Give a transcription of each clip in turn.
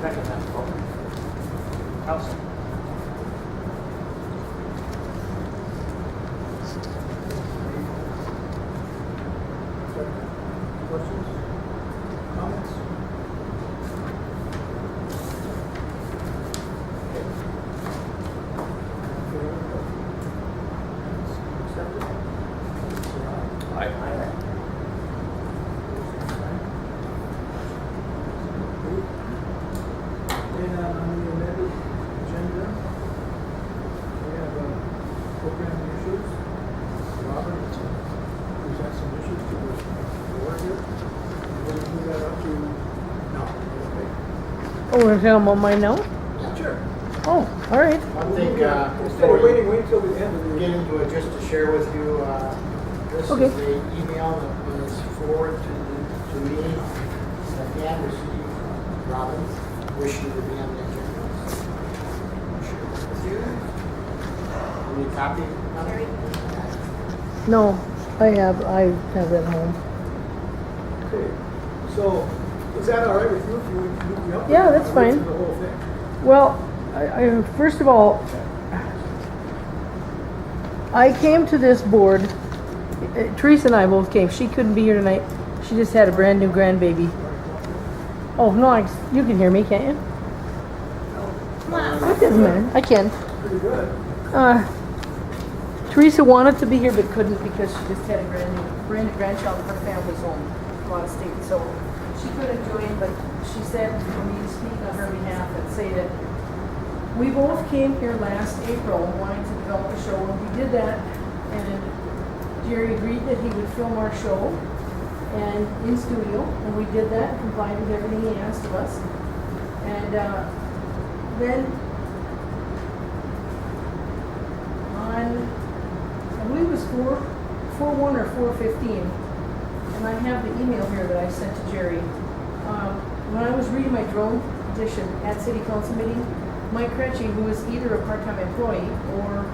Second that. Hensel. Questions? Comments? Accepted? Aye. And on the amended agenda, we have programming issues. Robert presents some issues to the board here. We're going to move that up to, no, okay. Oh, we're talking about mine now? Sure. Oh, all right. I think, Instead of waiting till the end of the get into it, just to share with you, this Okay. is the email that was forwarded to me, that Dan received from Robin, wishing to be on the agenda. Share it with you. Need a copy? No, I have it at home. Okay, so is that all right with you if you would move me up? Yeah, that's fine. The whole thing. Well, I first of all, I came to this board. Theresa and I both came. She couldn't be here tonight. She just had a brand new grandbaby. Oh no, you can hear me, can't you? It doesn't matter. I can. Pretty good. Theresa wanted to be here but couldn't because she just had a brand new grandchild in her family's home, a lot of state. So she couldn't join, but she said for me to speak on her behalf and say that we both came here last April wanting to develop a show, and we did that. And Jerry agreed that he would film our show and in studio, and we did that, complied with everything he asked of us. And then on, I believe it was 4/1 or 4/15, and I have the email here that I sent to Jerry. When I was reading my drone petition at City Council meeting, Mike Crecji, who was either a part-time employee or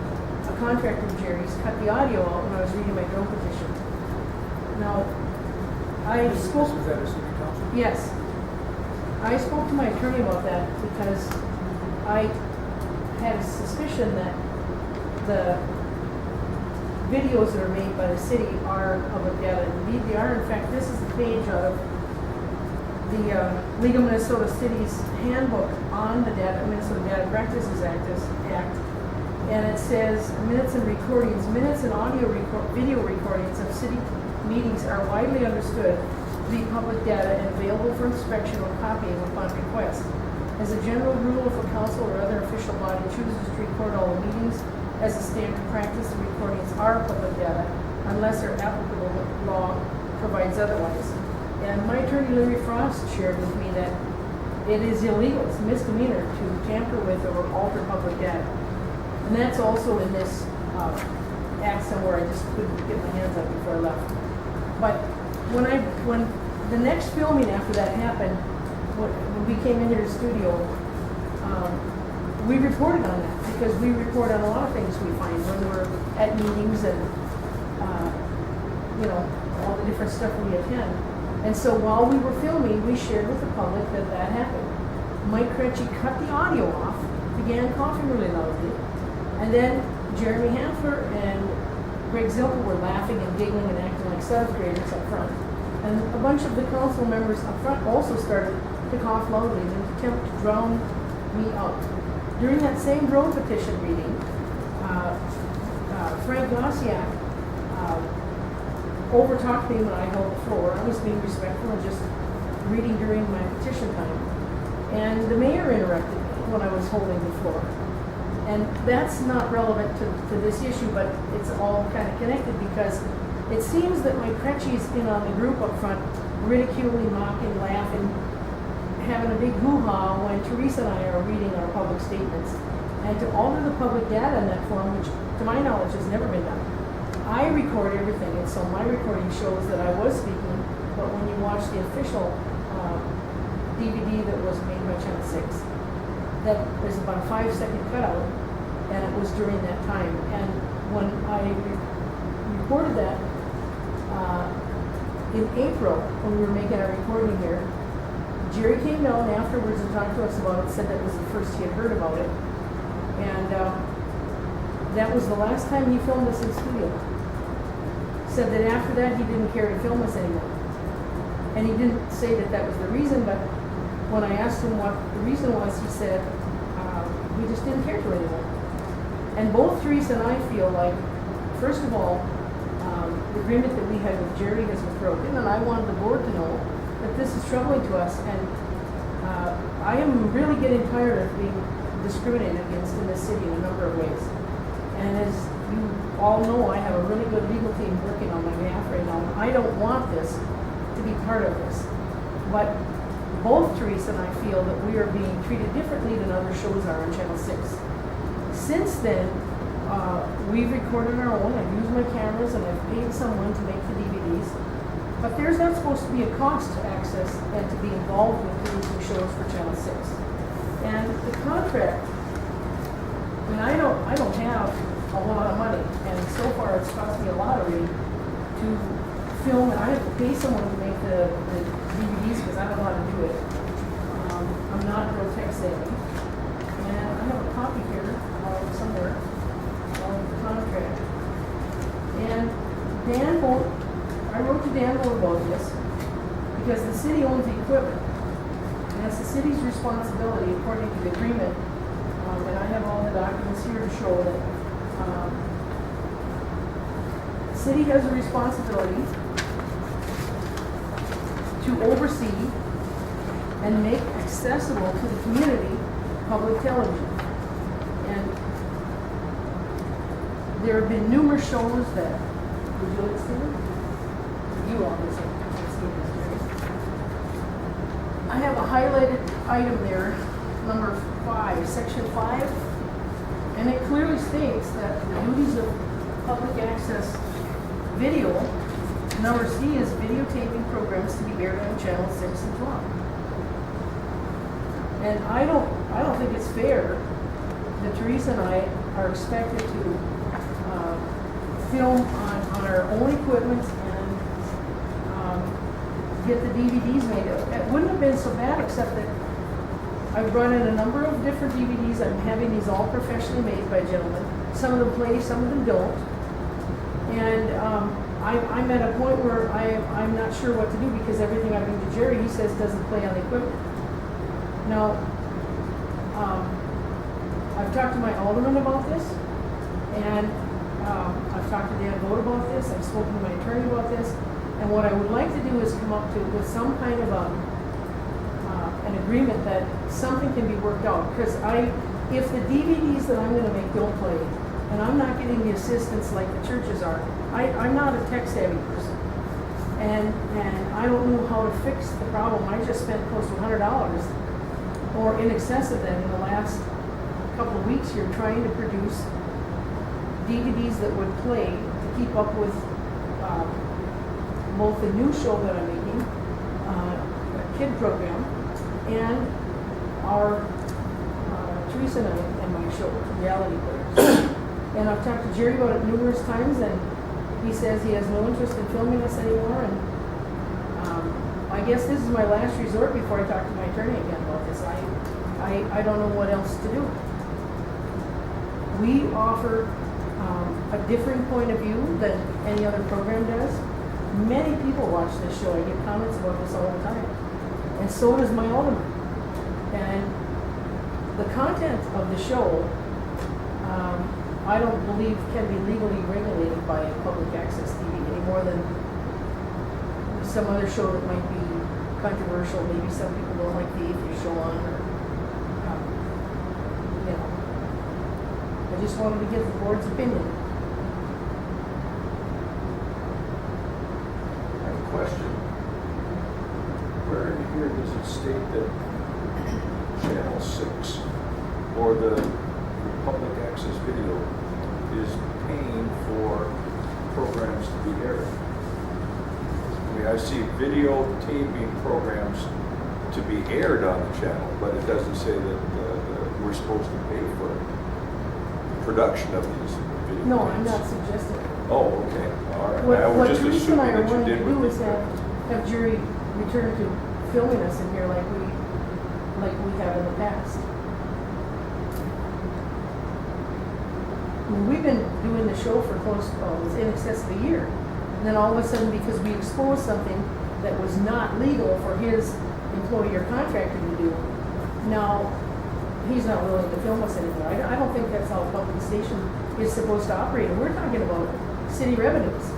a contractor of Jerry's, cut the audio out when I was reading my drone petition. Now, I spoke. Was that a city council? Yes. I spoke to my attorney about that because I had a suspicion that the videos that are made by the city are public data. Indeed, they are. In fact, this is the page out of the League of Minnesota Cities handbook on the Minnesota Data Practices Act, and it says minutes and audio video recordings of city meetings are widely understood to be public data and available for inspection or copying upon request. As a general rule, if a council or other official body chooses to record all the meetings as a standard practice, the recordings are public data unless their applicable law provides otherwise. And my attorney Larry Frost shared with me that it is illegal, it's a misdemeanor to tamper with or alter public data. And that's also in this act somewhere. I just couldn't get my hands on it before I left. But when the next filming after that happened, when we came into the studio, we reported on that because we report on a lot of things we find when we're at meetings and all the different stuff we attend. And so while we were filming, we shared with the public that happened. Mike Crecji cut the audio off, began coughing really loudly, and then Jeremy Hanfler and Greg Zilker were laughing and giggling and acting like seventh graders up front. And a bunch of the council members up front also started to cough loudly in an attempt to drown me out. During that same drone petition reading, Frank Gossiak overtalked me when I held the floor. I was being respectful and just reading during my petition time. And the mayor interrupted me when I was holding the floor. And that's not relevant to this issue, but it's all kind of connected because it seems that Mike Cretsi's in on the group up front, ridiculing, mocking, laughing, having a big hoo-ha when Theresa and I are reading our public statements. And to alter the public data in that form, which to my knowledge has never been done. I record everything, and so my recording shows that I was speaking, but when you watch the official DVD that was made by Channel 6, that there's about a 5-second cutout, and it was during that time. And when I reported that in April, when we were making our recording here, Jerry came down afterwards and talked to us about it, said that was the first he had heard about it. And that was the last time he filmed us in studio. Said that after that he didn't care to film us anymore. And he didn't say that that was the reason, but when I asked him what the reason was, he said he just didn't care to anymore. And both Theresa and I feel like, first of all, the agreement that we had with Jerry has been broken, and I wanted the board to know that this is troubling to us. And I am really getting tired of being discriminated against in this city in a number of ways. And as you all know, I have a really good legal team working on my behalf right now. I don't want this to be part of this. But both Theresa and I feel that we are being treated differently than other shows are on Channel 6. Since then, we've recorded our own. I've used my cameras and I've paid someone to make the DVDs. But there's not supposed to be a cost to access and to be involved with producing shows for Channel 6. And the contract, I mean, I don't have a lot of money, and so far it's cost me a lottery to film, and I have to pay someone to make the DVDs because I don't know how to do it. I'm not real tech savvy. And I have a copy here somewhere of the contract. And I wrote to Dan about this because the city owns the equipment. And it's the city's responsibility, according to the agreement, and I have all the documents here to show that the city has a responsibility to oversee and make accessible to the community public television. And there have been numerous shows that, would you like to see them? You obviously can't see this, Terry. I have a highlighted item there, number 5, section 5, and it clearly states that the duties of public access video, number C is videotaping programs to be aired on Channel 6 and 12. And I don't think it's fair that Theresa and I are expected to film on our own equipment and get the DVDs made. It wouldn't have been so bad, except that I've brought in a number of different DVDs. I'm having these all professionally made by gentlemen. Some of them play, some of them don't. And I'm at a point where I'm not sure what to do because everything I bring to Jerry, he says doesn't play on the equipment. Now, I've talked to my alderman about this, and I've talked to Dan Vogt about this. I've spoken to my attorney about this. And what I would like to do is come up with some kind of an agreement that something can be worked out. Because if the DVDs that I'm going to make don't play, and I'm not getting the assistance like the churches are, I'm not a tech savvy person. And I don't know how to fix the problem. I just spent close to $100 or in excess of that in the last couple of weeks here trying to produce DVDs that would play to keep up with both the new show that I'm making, a kid program, and our Theresa and my show, Reality Players. And I've talked to Jerry about it numerous times, and he says he has no interest in filming us anymore. And I guess this is my last resort before I talk to my attorney again about this. I don't know what else to do. We offer a different point of view than any other program does. Many people watch this show. I get comments about this all the time. And so does my alderman. And the content of the show, I don't believe can be legally regulated by public access TV any more than some other show that might be controversial. Maybe some people don't like the atheist show on, or, I just wanted to get the board's opinion. I have a question. Where in here does it state that Channel 6 or the public access video is paying for programs to be aired? I mean, I see videotaping programs to be aired on the channel, but it doesn't say that we're supposed to pay for production of these videos. No, I'm not suggesting. Oh, okay, all right. I What was just Theresa and I assuming are that you wanting did to do with is the- have Jerry return to filming us in here like we have in the past. I mean, we've been doing the show for close, it's in excess of a year. And then all of a sudden, because we exposed something that was not legal for his employee or contractor to do, now he's not willing to film us anymore. I don't think that's how a public station is supposed to operate. And we're talking about city revenues.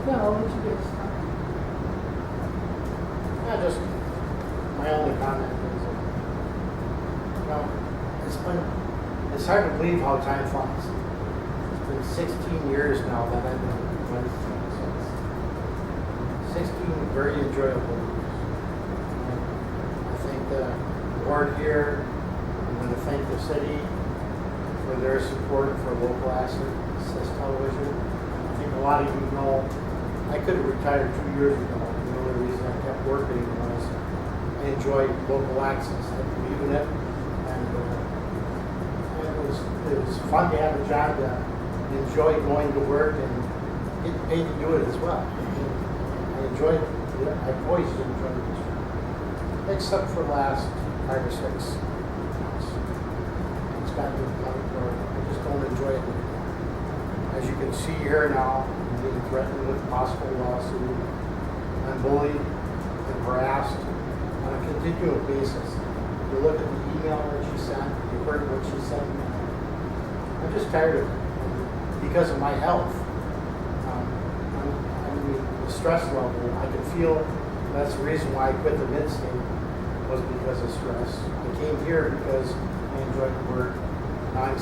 Yeah, I'll let you guys talk. Just my only comment is, it's hard to believe how time flies. It's been 16 years now that I've been with things. 16 very enjoyable years. I thank the board here. I'm going to thank the city for their support for local access television. I think a lot of you know I could have retired 2 years ago. The only reason I kept working was I enjoyed local access. I believe in it, and it was fun to have a job that enjoyed going to work and get paid to do it as well. I enjoyed it. I've always enjoyed this job, except for the last 5 or 6 months. It's gotten to the point where I just don't enjoy it anymore. As you can see here now, I'm being threatened with a possible lawsuit. I'm bullied and harassed on a continual basis. You look at the email that she sent, you heard what she sent. I'm just tired of it because of my health. I mean, the stress level, I can feel that's the reason why I quit the mid-state was because of stress. I came here because I enjoyed the work. Now I'm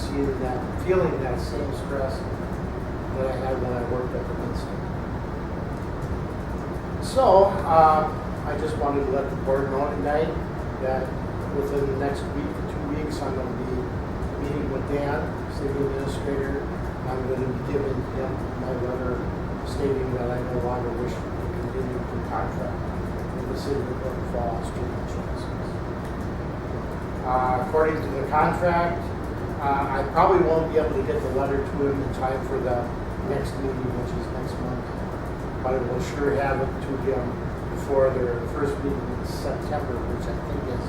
feeling that same stress that I had when I worked at the mid-state. So, I just wanted to let the board know tonight that within the next week to 2 weeks, I'm going to be meeting with Dan, city administrator. I'm going to be giving him my letter stating that I no longer wish to continue to contract with the city of Glens Falls to insurance. According to the contract, I probably won't be able to get the letter to him in time for the next meeting, which is next Monday. But I will sure have it to him before their first meeting in September, which I think is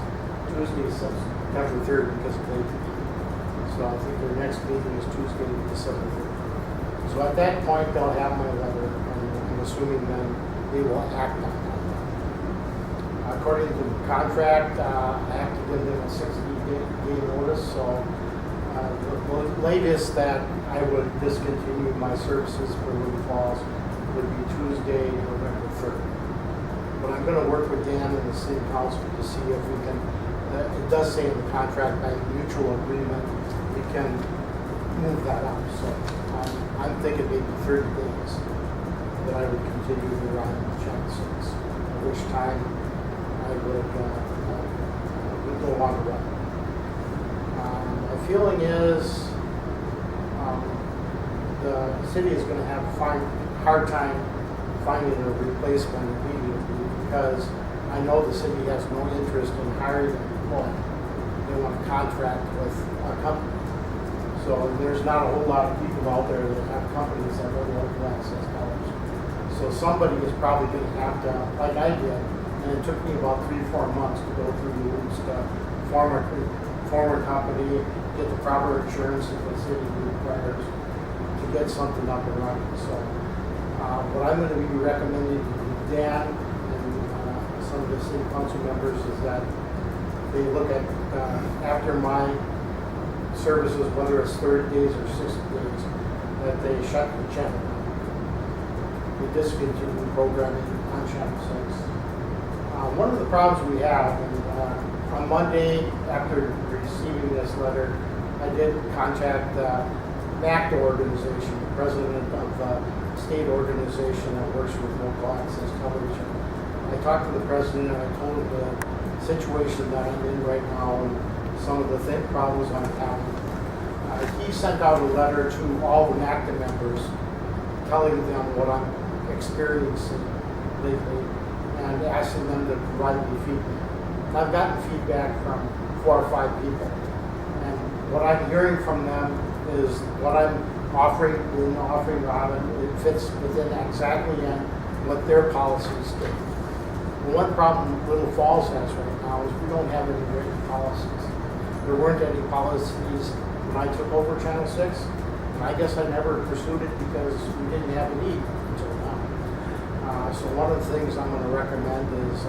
Tuesday, September 3rd, because of Labor Day. So I think their next meeting is Tuesday, December 3rd. So at that point, they'll have my letter, and I'm assuming then they will act on that. According to the contract, I have to give them a 60-day notice, so the latest that I would discontinue my services for Glens Falls would be Tuesday, November 3rd. But I'm going to work with Dan and the city council to see if we can, it does say in the contract by mutual agreement, we can move that up. So I'm thinking maybe 30 days that I would continue to run chances, at which time I would no longer run. My feeling is the city is going to have a hard time finding a replacement immediately because I know the city has no interest in hiring an employee. They want to contract with a company. So there's not a whole lot of people out there that have companies that have local access television. So somebody is probably going to have to, like I did, and it took me about 3-4 months to go through the rules to form a company, get the proper insurance that the city requires to get something up and running. So what I'm going to be recommending to Dan and some of the city council members is that they look at after my services, whether it's 30 days or 60 days, that they shut the channel. We discontinue programming on Channel 6. One of the problems we have, and on Monday after receiving this letter, I did contact the MACT organization, the president of the state organization that works with local access television. I talked to the president and I told him the situation that I'm in right now and some of the problems I'm having. He sent out a letter to all the MACTA members telling them what I'm experiencing lately. and asking them to provide me feedback. And I've gotten feedback from 4 or 5 people. And what I'm hearing from them is what I'm offering Robin, it fits within exactly in what their policies state. The one problem Little Falls has right now is we don't have any written policies. There weren't any policies when I took over Channel 6, and I guess I never pursued it because we didn't have a need until now. So one of the things I'm going to recommend is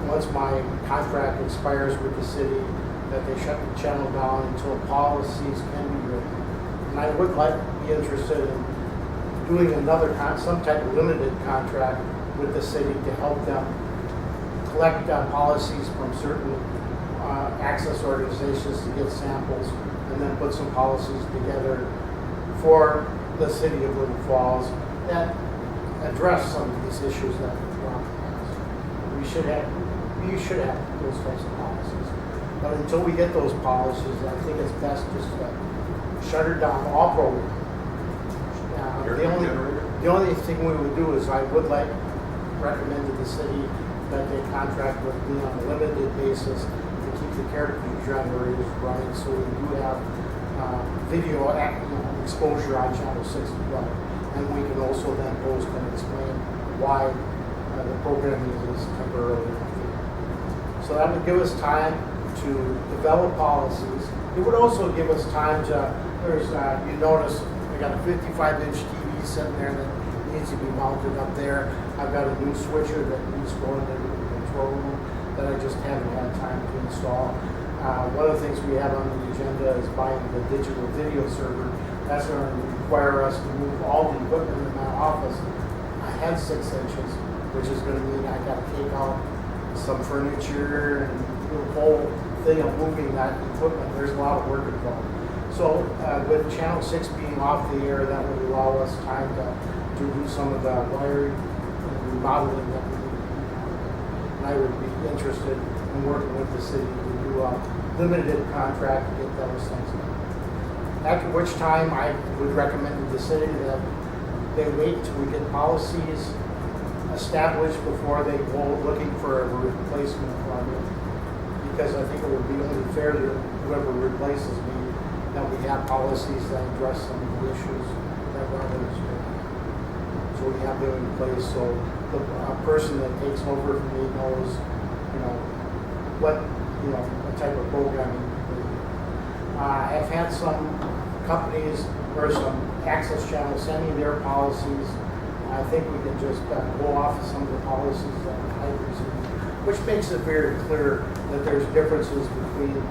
once my contract expires with the city, that they shut the channel down until policies can be written. And I would be interested in doing some type of limited contract with the city to help them collect policies from certain access organizations to get samples, and then put some policies together for the city of Little Falls that address some of these issues that Rob has. We should have those types of policies. But until we get those policies, I think it's best just to shutter down all programs. The only thing we would do is I would recommend to the city that they contract with me on a limited basis to keep the character generators running, so we do have video exposure on Channel 6 as well. And we can also then post and explain why the programming is temporarily off. So that would give us time to develop policies. It would also give us time to, you notice I got a 55-inch TV sitting there that needs to be mounted up there. I've got a new switcher that needs to go into the control room that I just haven't had time to install. One of the things we have on the agenda is buying the digital video server. That's going to require us to move all the equipment in my office. I had 6 inches, which is going to mean I got to take out some furniture and the whole thing of moving that equipment. There's a lot of work involved. So with Channel 6 being off the air, that would allow us time to do some of the wiring and remodeling that we need. And I would be interested in working with the city to do a limited contract to get those things done. After which time I would recommend to the city that they wait till we get policies established before they go looking for a replacement for me. Because I think it would be only fair to whoever replaces me that we have policies that address some of the issues that Robin is doing. So we have them in place so the person that takes over from me knows, what type of programming. I've had some companies or some access channels send me their policies. I think we can just go off of some of the policies that I've received, which makes it very clear that there's differences between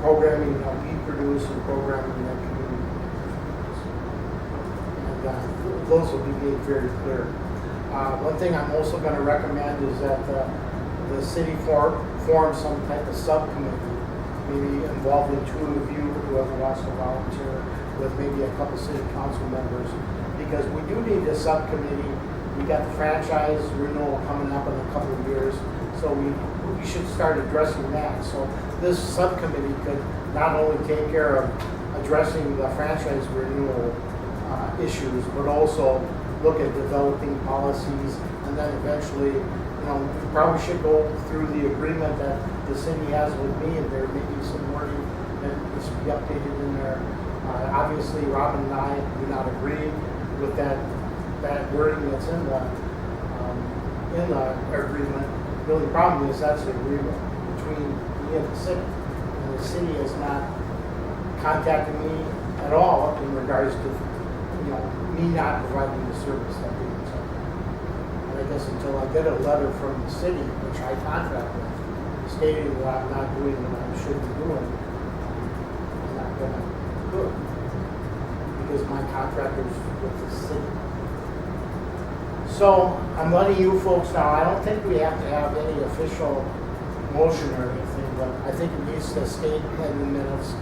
programming that we produce and programming that community produces. And those will be made very clear. One thing I'm also going to recommend is that the city form some type of subcommittee, maybe involving 2 of you, whoever wants to volunteer, with maybe a couple city council members, because we do need a subcommittee. We got the franchise renewal coming up in a couple of years, so we should start addressing that. So this subcommittee could not only take care of addressing the franchise renewal issues, but also look at developing policies, and then eventually, we probably should go through the agreement that the city has with me, and there may be some wording that needs to be updated in there. Obviously, Robin and I do not agree with that wording that's in the agreement. The only problem is that's the agreement between me and the city. And the city has not contacted me at all in regards to me not providing the service that they expect. And I guess until I get a letter from the city, which I contract with, stating that I'm not doing what I should be doing, I'm not going to do it. Because my contract is with the city. So I'm letting you folks know, I don't think we have to have any official motion or anything, but I think it needs to state in the minutes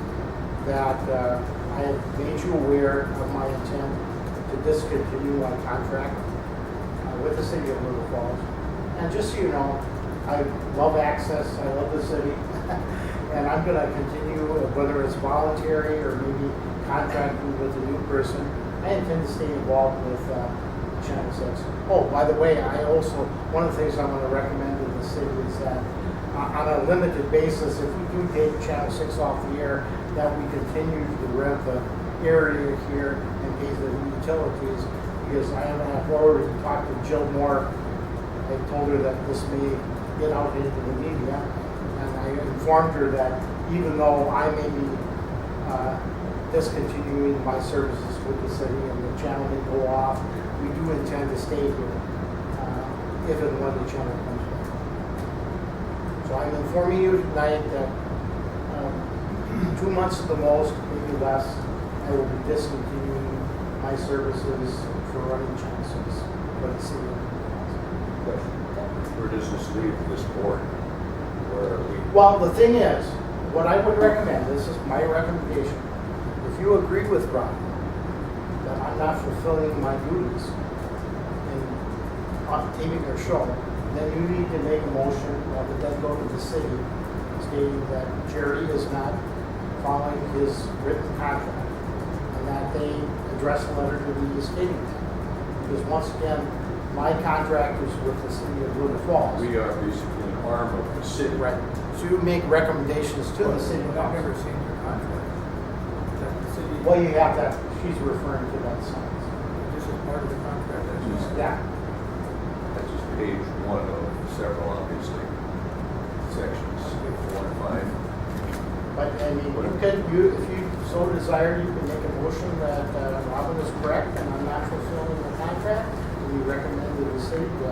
that I have made you aware of my intent to discontinue my contract with the city of Little Falls. And just so you know, I love access, I love the city, and I'm going to continue, whether it's voluntary or maybe contracting with a new person. I intend to stay involved with Channel 6. Oh, by the way, I also, one of the things I want to recommend to the city is that on a limited basis, if we do take Channel 6 off the air, that we continue to rent the area here and pay the utilities, because I've already talked to Jill Moore. I told her that this may get out into the media, and I informed her that even though I may be discontinuing my services with the city and the channel may go off, we do intend to stay here if and when the channel comes back. So I'm informing you tonight that 2 months at the most, maybe less, I will be discontinuing my services for running Channel 6 for the city. Where does this leave this board? Where are we? Well, the thing is, what I would recommend, this is my recommendation, if you agree with Rob that I'm not fulfilling my duties in taping their show, then you need to make a motion that would then go to the city stating that Jerry is not following his written contract and that they address a letter to me stating that. Because once again, my contract is with the city of Little Falls. We are basically an arm of the city. Right. So you make recommendations to the city I've never council. seen your contract. That the city, Well, you have that, she's referring to that sentence. this is part of the contract, that's just. Yeah. That's just page 1 of several, obviously, sections, 4 and 5. But I mean, if you so desire, you can make a motion that Robin is correct and I'm not fulfilling the contract. And you recommend to the city to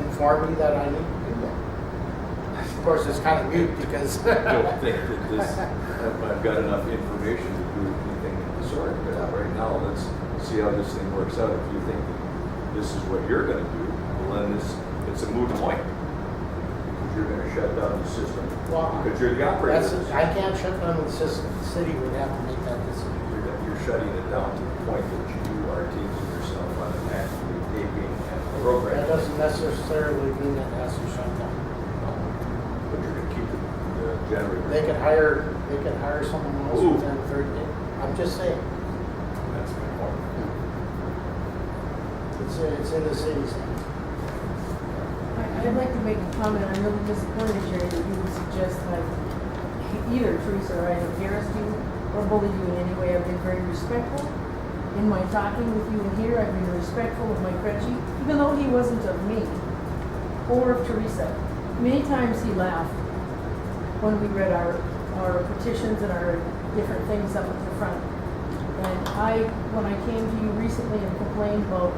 inform me that I need to do that. Of course, it's kind of mute because. I don't think that this, I've got enough information to do anything of the sort. But right now, let's see how this thing works out. If you think that this is what you're going to do, well, then it's a moot point. Because you're going to shut down the system. Well, Because you're the operator. I can't shut down the system. The city would have to make that decision. You're shutting it down to the point that you are taking yourself on and actually taping and programming. That doesn't necessarily mean that it has to shut down. But you're going to keep the generator. They could hire someone else Ooh. within 30 days. I'm just saying. That's my point. It's in the city's hands. I'd like to make a comment. I'm really disappointed, Jerry, that you would suggest that either Theresa or I have harassed you or bullied you in any way. I've been very respectful in my talking with you in here. I've been respectful of Mike Crecji, even though he wasn't of me or of Theresa. Many times he laughed when we read our petitions and our different things up at the front. And when I came to you recently and complained about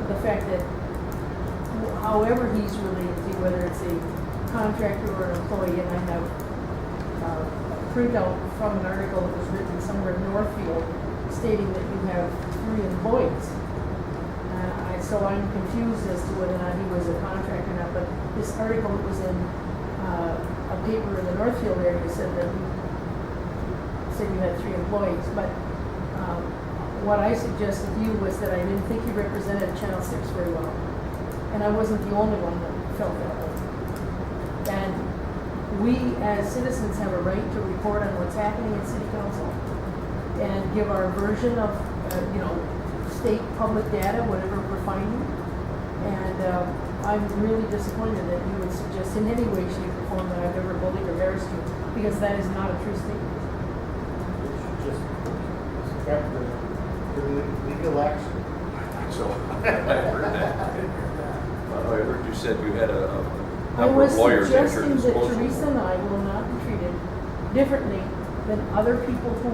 the fact that however he's related to, whether it's a contractor or an employee, and I have a printout from an article that was written somewhere in Northfield stating that you have 3 employees. So I'm confused as to whether or not he was a contractor or not, but this article that was in a paper in the Northfield area said that you had 3 employees. But what I suggested to you was that I didn't think you represented Channel 6 very well. And I wasn't the only one that felt that way. And we as citizens have a right to report on what's happening in city council and give our version of, state public data, whatever we're finding. And I'm really disappointed that you would suggest in any way, shape, or form that I've ever bullied or harassed you, because that is not a true statement. You should just respect the legal action. So, I heard that. I heard you said you had a I number was of lawyers at your suggesting that disposal. Theresa and I will not be treated differently than other people who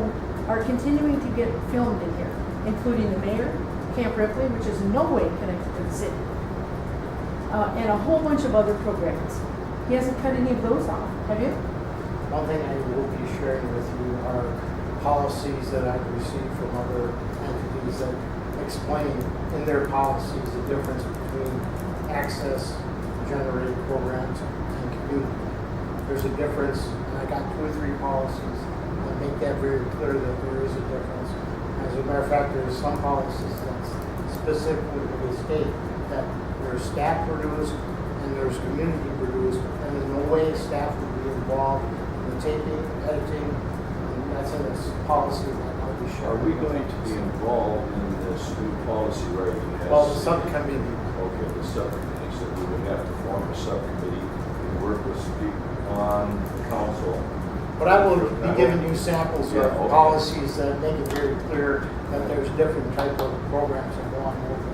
are continuing to get filmed in here, including the mayor, Camp Ripley, which is in no way connected to the city, and a whole bunch of other programs. He hasn't cut any of those off, have you? One thing I will be sharing with you are policies that I've received from other entities that explain in their policies the difference between access generated programs and community. There's a difference, and I got 2 or 3 policies that make that very clear that there is a difference. As a matter of fact, there's some policies that specifically state that there's staff produced and there's community produced, and in no way staff would be involved in the taping, editing, and that's in this policy that I'll be Are sharing. we going to be involved in this new policy writing has. Well, the subcommittee, Okay, the subcommittee, so we would have to form a subcommittee and work with people on council. but I will be giving you samples Yeah, of okay. policies that make it very clear that there's different type of programs that go on over